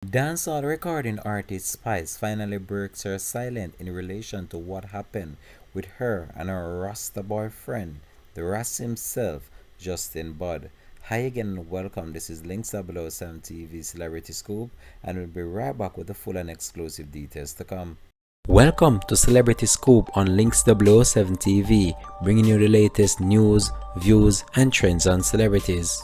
Dancehall recording artist Spice finally breaks her silence in relation to what happened with her and her Rasta boyfriend, the Rasta himself, Justin Budd. Hi again and welcome. This is Links 007 TV Celebrity Scoop, and we'll be right back with the full and exclusive details to come. Welcome to Celebrity Scoop on Links 007 TV, bringing you the latest news, views, and trends on celebrities.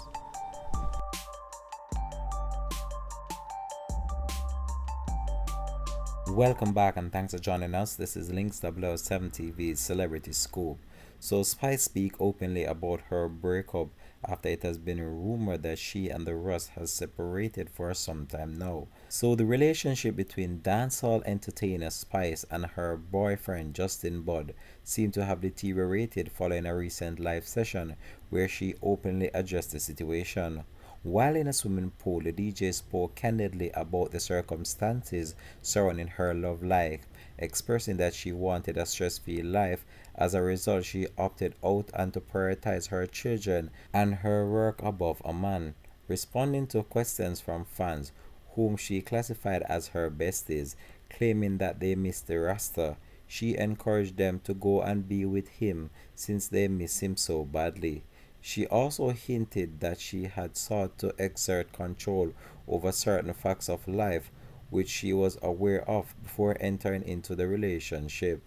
Welcome back and thanks for joining us. This is Links 007 TV's Celebrity Scoop. So Spice speak openly about her breakup after it has been rumored that she and the Russ has separated for some time now. So the relationship between dancehall entertainer Spice and her boyfriend Justin Budd seemed to have deteriorated following a recent live session where she openly addressed the situation. While in a swimming pool, the DJ spoke candidly about the circumstances surrounding her love life, expressing that she wanted a stress-free life. As a result, she opted out and to prioritize her children and her work above a man. Responding to questions from fans, whom she classified as her besties, claiming that they missed the Rasta, she encouraged them to go and be with him since they miss him so badly. She also hinted that she had sought to exert control over certain facts of life which she was aware of before entering into the relationship.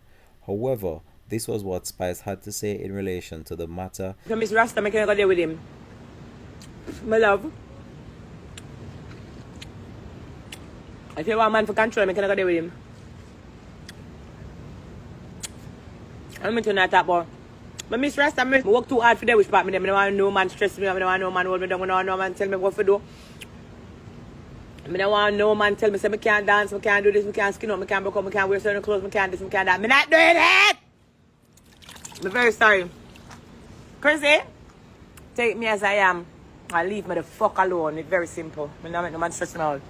However, this was what Spice had to say in relation to the matter. So Miss Rasta, I can't go there with him. My love. If you want a man for control, I can't go there with him. I'm into that talk about. But Miss Rasta, I work too hard for them, which part me. I don't want no man stress me. I don't want no man hold me down. I don't want no man tell me what to do. I don't want no man tell me say I can't dance, I can't do this, I can't skin up, I can't break up, I can't wear certain clothes, I can't this, I can't that. I'm not doing it! I'm very sorry. Crazy? Take me as I am. And leave me the fuck alone. It's very simple. I don't make no man stress me out.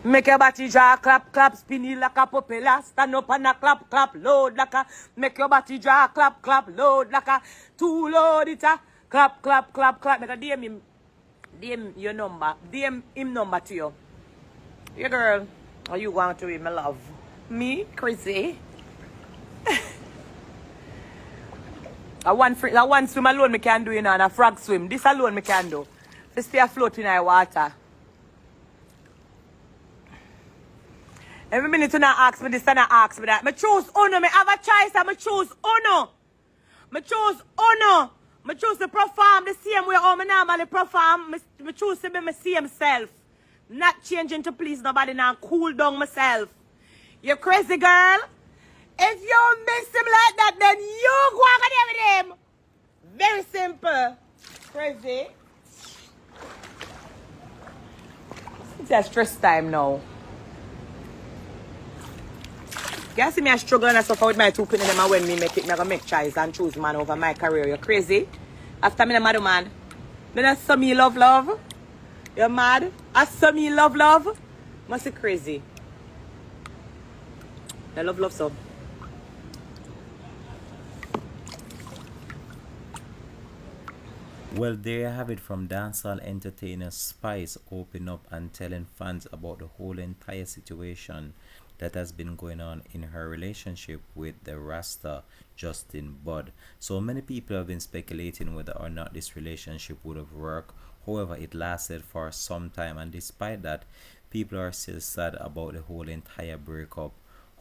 Make your body jaw, clap, clap, spinny like a propeller. Stand up and a clap, clap, load like a. Make your body jaw, clap, clap, load like a. Two load it a. Clap, clap, clap, clap. Make a DM your number. DM him number to you. Yeah, girl. Are you going to be my love? Me? Crazy? I one swim alone me can do, you know, and a frog swim. This alone me can do. To stay afloat in the water. Every minute you not ask me this and I ask me that. I choose Uno. I have a choice and I choose Uno. I choose Uno. I choose to perform the same way how I normally perform. I choose to be my same self. Not changing to please nobody now. Cool down myself. You crazy girl? If you miss him like that, then you go and with him. Very simple. Crazy. It's a stress time now. You see me I struggle and I suffer with my two penny them and when me make it, I make choice and choose man over my career. You crazy? After me, I'm mad man. Me not saw me love. You mad? I saw me love. Must be crazy. I love so. Well, there you have it from dancehall entertainer Spice opening up and telling fans about the whole entire situation that has been going on in her relationship with the Rasta Justin Budd. So many people have been speculating whether or not this relationship would have worked. However, it lasted for some time, and despite that, people are still sad about the whole entire breakup.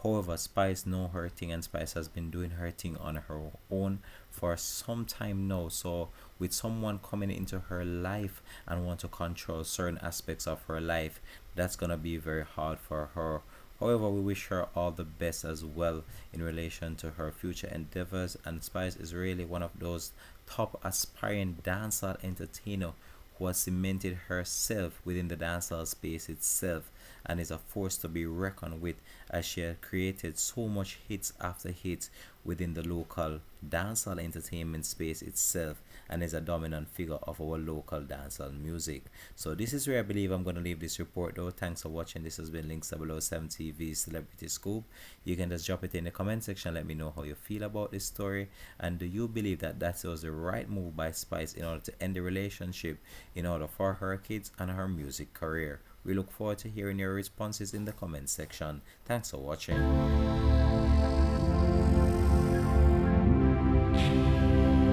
However, Spice know her thing, and Spice has been doing her thing on her own for some time now. So with someone coming into her life and want to control certain aspects of her life, that's gonna be very hard for her. However, we wish her all the best as well in relation to her future endeavors, and Spice is really one of those top aspiring dancehall entertainer who has cemented herself within the dancehall space itself and is a force to be reckoned with, as she has created so much hits after hits within the local dancehall entertainment space itself, and is a dominant figure of our local dancehall music. So this is where I believe I'm going to leave this report though. Thanks for watching. This has been Links 007 TV Celebrity Scoop. You can just drop it in the comment section. Let me know how you feel about this story, and do you believe that that was the right move by Spice in order to end the relationship in order for her kids and her music career? We look forward to hearing your responses in the comment section. Thanks for watching.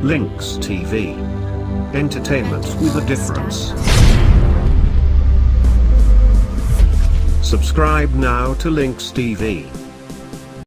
Links TV. Entertainment with a difference. Subscribe now to Links TV.